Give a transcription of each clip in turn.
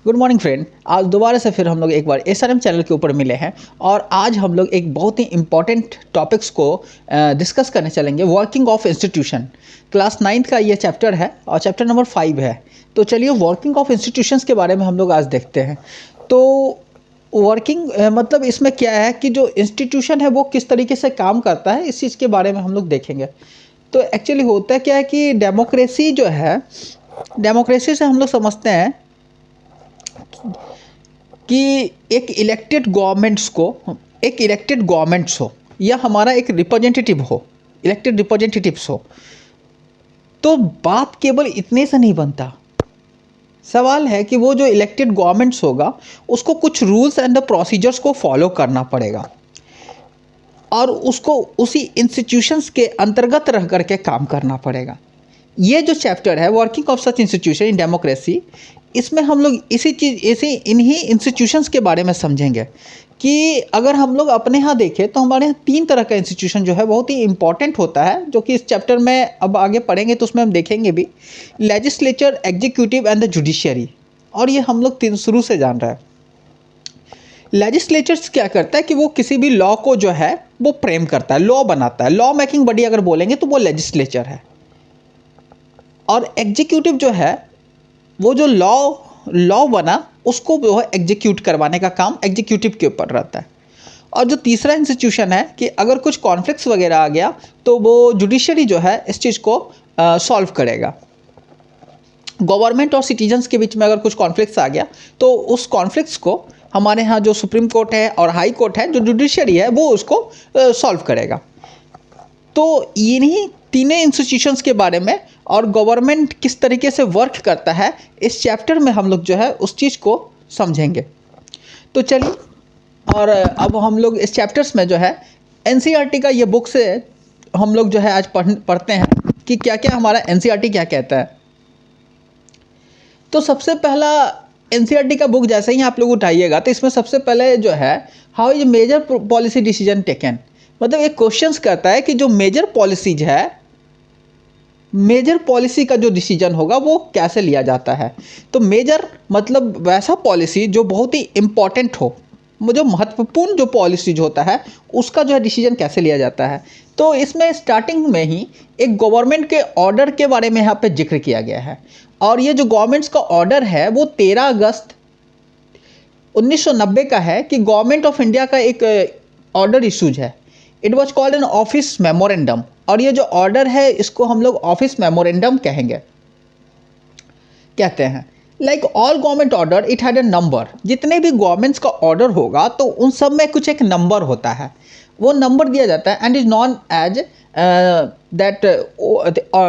Good morning friend. आज दोबारा से फिर हम लोग एक बार एसआरएम चैनल के ऊपर मिले हैं और आज हम लोग एक बहुत ही इम्पॉर्टेंट टॉपिक्स को डिस्कस करने चलेंगे। Working of institution class 9th का ये चैप्टर है और चैप्टर नंबर 5 है। तो चलिए वर्किंग ऑफ इंस्टीट्यूशंस के बारे में हम लोग आज देखते हैं। तो वर्किंग मतलब इसमें क्या है कि जो इंस्टीट्यूशन है वो किस तरीके से काम करता है, इस चीज़ के बारे में हम लोग देखेंगे। तो एक्चुअली होता है क्या है कि डेमोक्रेसी जो है, डेमोक्रेसी से हम लोग समझते हैं कि एक इलेक्टेड गवर्नमेंट्स हो या हमारा एक रिप्रेजेंटेटिव हो, इलेक्टेड रिप्रेजेंटेटिव्स हो। तो बात केवल इतने से नहीं बनता। सवाल है कि वो जो इलेक्टेड गवर्नमेंट्स होगा उसको कुछ रूल्स एंड द प्रोसीजर्स को फॉलो करना पड़ेगा और उसको उसी इंस्टीट्यूशंस के अंतर्गत रह करके काम करना पड़ेगा। ये जो चैप्टर है working of such institution in democracy, इसमें हम लोग इन्हीं इंस्टीट्यूशंस के बारे में समझेंगे कि अगर हम लोग अपने यहाँ देखें तो हमारे यहाँ 3 तरह का इंस्टीट्यूशन जो है बहुत ही इंपॉर्टेंट होता है, जो कि इस चैप्टर में अब आगे पढ़ेंगे तो उसमें हम देखेंगे भी। Legislature, executive and the judiciary. और ये हम लोग 3 शुरू से जान रहे हैं। लेजिस्लेचर्स क्या करता है कि वो किसी भी लॉ को जो है वो फ्रेम करता है, लॉ बनाता है। लॉ मेकिंग बॉडी अगर बोलेंगे तो वो लेजिस्लेचर है। और एग्जीक्यूटिव जो है वो जो लॉ बना उसको जो है एग्जीक्यूट करवाने का काम एग्जीक्यूटिव के ऊपर रहता है। और जो तीसरा इंस्टीट्यूशन है कि अगर कुछ कॉन्फ्लिक्ट्स वगैरह आ गया तो वो जुडिशरी जो है इस चीज़ को सॉल्व करेगा। गवर्नमेंट और सिटीजन्स के बीच में अगर कुछ कॉन्फ्लिक्ट्स आ गया तो उस कॉन्फ्लिक्ट्स को हमारे यहाँ जो सुप्रीम कोर्ट है और हाई कोर्ट है, जो जुडिशरी है, वो उसको सॉल्व करेगा। तो इन्हीं तीनों इंस्टीट्यूशंस के बारे में और गवर्नमेंट किस तरीके से वर्क करता है, इस चैप्टर में हम लोग जो है उस चीज़ को समझेंगे। तो चलिए, और अब हम लोग इस चैप्टर्स में जो है एनसीईआरटी का ये बुक से हम लोग जो है आज पढ़ते हैं कि क्या क्या हमारा एनसीईआरटी क्या कहता है। तो सबसे पहला एनसीईआरटी का बुक जैसे ही आप लोग उठाइएगा तो इसमें सबसे पहले जो है how is major policy decision taken, मतलब एक क्वेश्चंस करता है कि जो मेजर पॉलिसीज है, मेजर पॉलिसी का जो डिसीजन होगा वो कैसे लिया जाता है। तो मेजर मतलब वैसा पॉलिसी जो बहुत ही इम्पॉर्टेंट हो, जो महत्वपूर्ण जो पॉलिसीज होता है उसका जो है डिसीजन कैसे लिया जाता है। तो इसमें स्टार्टिंग में ही एक गवर्नमेंट के ऑर्डर के बारे में यहाँ पे जिक्र किया गया है। और ये जो गवर्नमेंट्स का ऑर्डर है वो 13 अगस्त 1990 का है कि गवर्नमेंट ऑफ इंडिया का एक ऑर्डर इशूज है। It was called an office memorandum. और ये जो ऑर्डर है इसको हम लोग ऑफिस मेमोरेंडम कहते हैं। Like all government order it had a number. जितने भी गवर्नमेंट्स का ऑर्डर होगा तो उन सब में कुछ एक नंबर होता है, वो नंबर दिया जाता है and is known as that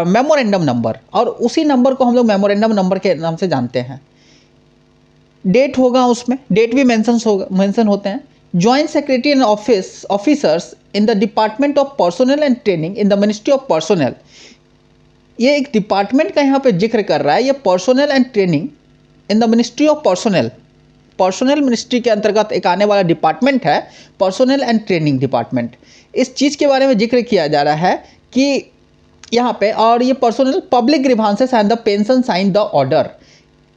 memorandum number. और उसी नंबर को हम लोग मेमोरेंडम नंबर के नाम से जानते हैं। डेट होगा, उसमें डेट भी मेंशन होते हैं। Joint secretary and officers in the department of personnel and training in the ministry of personnel. ये एक डिपार्टमेंट का यहाँ पे जिक्र कर रहा है, ये personnel and training in the ministry of personnel. Personnel ministry के अंतर्गत एक आने वाला डिपार्टमेंट है पर्सोनल एंड ट्रेनिंग डिपार्टमेंट। इस चीज़ के बारे में जिक्र किया जा रहा है कि यहाँ पे, और ये personnel public grievances and the pension sign the order.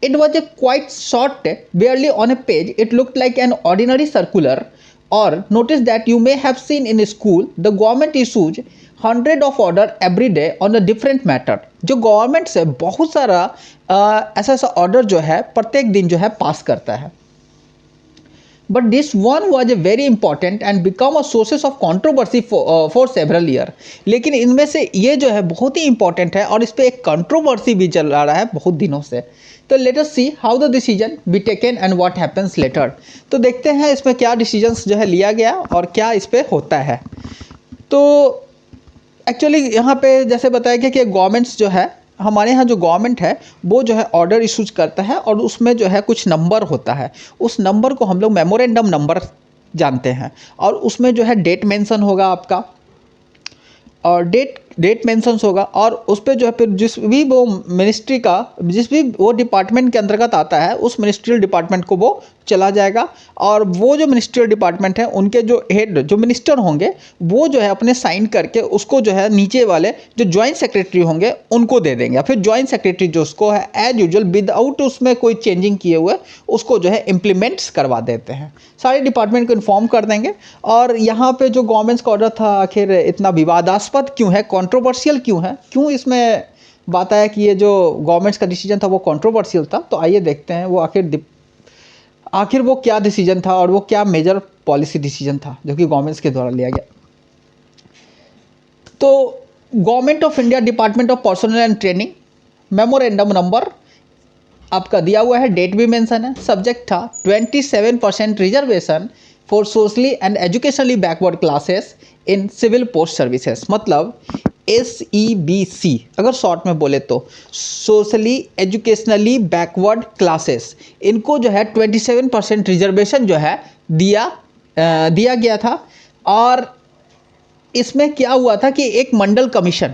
It was a quite short, barely on a page. It looked like an ordinary circular or notice that you may have seen in school. The government issues hundred of order every day on a different matter. जो government से बहुत सारा ऐसा order जो है प्रत्येक दिन जो है पास करता है। But this one was a very important and become a sources of controversy for several year. लेकिन इनमें से ये जो है बहुत ही इंपॉर्टेंट है और इस पर एक कंट्रोवर्सी भी चल रहा है बहुत दिनों से। तो let us see how the decision be taken and what happens later. तो देखते हैं इसमें क्या डिसीजंस जो है लिया गया और क्या इस पर होता है। तो एक्चुअली यहाँ पे जैसे बताया गया कि गवर्नमेंट्स जो है, हमारे यहाँ जो गवर्नमेंट है वो जो है ऑर्डर इशूज करता है और उसमें जो है कुछ नंबर होता है। उस नंबर को हम लोग मेमोरेंडम नंबर जानते हैं और उसमें जो है डेट मेंशन होगा आपका। और डेट डेट मेंशंस होगा और उस पे जो है फिर जिस भी वो मिनिस्ट्री का जिस भी वो डिपार्टमेंट के अंतर्गत आता है उस मिनिस्ट्रियल डिपार्टमेंट को वो चला जाएगा और वो जो मिनिस्ट्रियल डिपार्टमेंट है उनके जो हेड जो मिनिस्टर होंगे वो जो है अपने साइन करके उसको जो है नीचे वाले जो ज्वाइंट सेक्रेटरी होंगे उनको दे देंगे। फिर ज्वाइंट सेक्रेटरी जो उसको है एज यूजुअल विदाउट उसमें कोई चेंजिंग किए हुए उसको जो है इम्प्लीमेंट्स करवा देते हैं, सारे डिपार्टमेंट को इन्फॉर्म कर देंगे। और यहाँ पे जो गवर्नमेंट्स का ऑर्डर था आखिर इतना विवादास्पद क्यों है, कंट्रोवर्शियल क्यों है, क्यों इसमें बात आया कि ये जो गवर्नमेंट्स का डिसीजन था वो कंट्रोवर्शियल था, तो आइए देखते हैं वो आखिर वो क्या डिसीजन था और वो क्या मेजर पॉलिसी डिसीजन था जो कि गवर्नमेंट्स के द्वारा लिया गया। तो government of India department of personal and training memorandum number आपका दिया हुआ है, डेट भी मेंशन है, सब्जेक्ट था 27% reservation for socially and educationally backward classes in civil post services, मतलब SEBC अगर शॉर्ट में बोले तो सोशली एजुकेशनली बैकवर्ड क्लासेस, इनको जो है 27% रिजर्वेशन जो है दिया गया था। और इसमें क्या हुआ था कि एक मंडल कमीशन,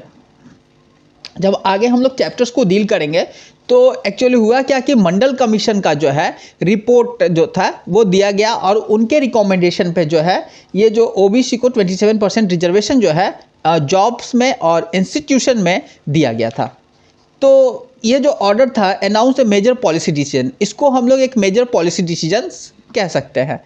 जब आगे हम लोग चैप्टर्स को डील करेंगे तो एक्चुअली हुआ क्या कि मंडल कमीशन का जो है रिपोर्ट जो था वो दिया गया और उनके रिकमेंडेशन पे जो है ये जो OBC को 27% रिजर्वेशन जो है जॉब्स में और इंस्टीट्यूशन में दिया गया था। तो ये जो ऑर्डर था अनाउंस ए मेजर पॉलिसी डिसीजन, इसको हम लोग एक मेजर पॉलिसी डिसीजन कह सकते हैं।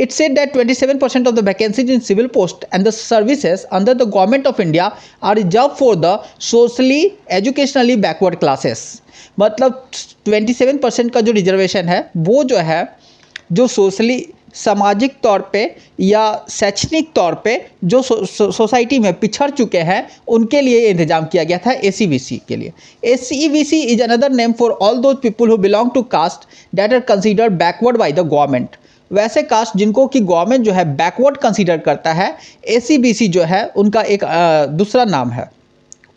It said that 27% of the vacancies in civil post and the services under the government of India are reserve for the socially educationally backward classes, मतलब 27% का जो रिजर्वेशन है वो जो है जो सोशली सामाजिक तौर पे या शैक्षणिक तौर पे जो सोसाइटी में पिछड़ चुके हैं उनके लिए इंतजाम किया गया था SEBC के लिए। SEBC is another name for all those people who belong to caste that are considered backward by the government, वैसे कास्ट जिनको कि गवर्नमेंट जो है बैकवर्ड कंसीडर करता है, SEBC जो है उनका एक दूसरा नाम है,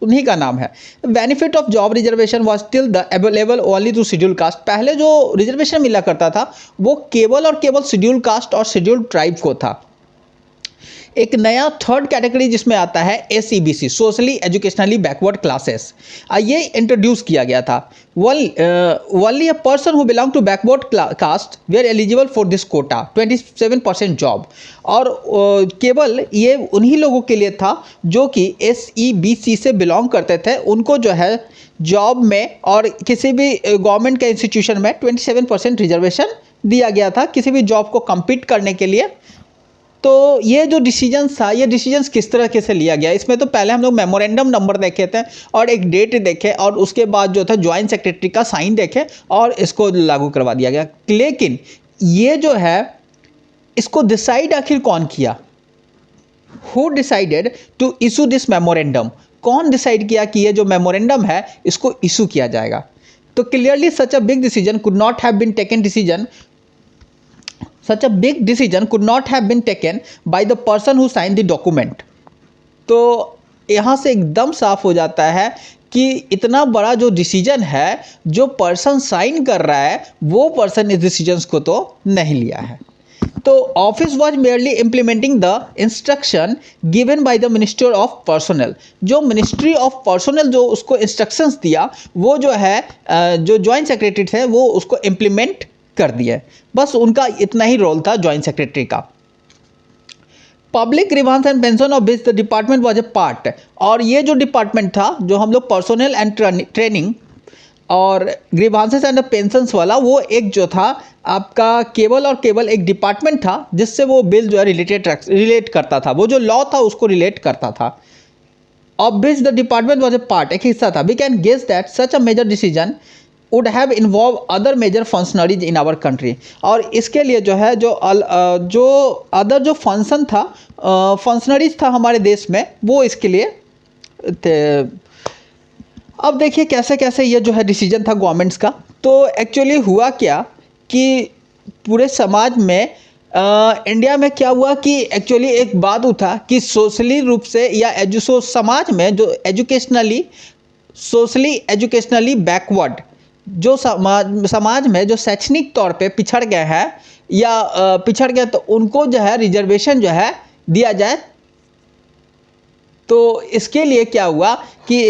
उन्हीं का नाम है। Benefit of job reservation was still the available only to schedule caste, पहले जो रिजर्वेशन मिला करता था वो केवल और केवल शेड्यूल कास्ट और शेड्यूल ट्राइब को था। एक नया थर्ड कैटेगरी जिसमें आता है SEBC socially educationally backward classes, ये इंट्रोड्यूस किया गया था। Only a person who belong to backward caste were eligible for this quota 27% job, और केवल ये उन्हीं लोगों के लिए था जो कि SEBC से बिलोंग करते थे, उनको जो है जॉब में और किसी भी गवर्नमेंट के इंस्टीट्यूशन में 27% रिजर्वेशन दिया गया था किसी भी जॉब को कम्पीट करने के लिए। तो ये जो डिसीजंस था ये डिसीजंस किस तरह से लिया गया, इसमें तो पहले हम लोग मेमोरेंडम नंबर देखे थे और एक डेट देखे और उसके बाद जो था ज्वाइंट सेक्रेटरी का साइन देखे और इसको लागू करवा दिया गया। लेकिन ये जो है इसको डिसाइड आखिर कौन किया, who decided to issue this memorandum, कौन डिसाइड किया कि ये जो मेमोरेंडम है इसको इशू किया जाएगा। तो clearly such a big decision could not have been taken such a big decision could not have been taken by the person who signed the document। तो यहाँ से एकदम साफ हो जाता है कि इतना बड़ा जो डिसीजन है जो पर्सन साइन कर रहा है वो पर्सन इस डिसीजंस को तो नहीं लिया है। तो office was merely implementing the instruction given by the minister of personal, जो मिनिस्ट्री ऑफ पर्सनल जो उसको इंस्ट्रक्शंस दिया वो जो है जो ज्वाइंट सेक्रेटरी थे वो उसको इम्प्लीमेंट कर दिया, बस उनका इतना ही रोल था ज्वाइंट सेक्रेटरी का। Public grievance and pension of which the department was a part, और ये जो डिपार्टमेंट था जो हम लोग पर्सनल एंड ट्रेनिंग और ग्रीवांसेस एंड पेंशंस वाला, वो एक जो था आपका केवल और केवल एक डिपार्टमेंट था जिससे वो बिल जो है रिलेट करता था, वो जो लॉ था उसको रिलेट करता था। Of which the department was a part, एक हिस्सा था। We can guess that such a major decision would have involved other major functionaries in our country, और इसके लिए जो है जो अदर जो फंक्शन था फंक्शनरीज था हमारे देश में वो इसके लिए थे। अब देखिए कैसे कैसे ये जो है डिसीजन था गवर्नमेंट्स का। तो एक्चुअली हुआ क्या कि पूरे समाज में इंडिया में क्या हुआ कि एक्चुअली एक बात उठा कि सोशली रूप से या समाज में जो सोशली एजुकेशनली बैकवर्ड जो समाज में जो शैक्षणिक तौर पे पिछड़ गए हैं या पिछड़ गए तो उनको जो है रिजर्वेशन जो है दिया जाए तो इसके लिए क्या हुआ कि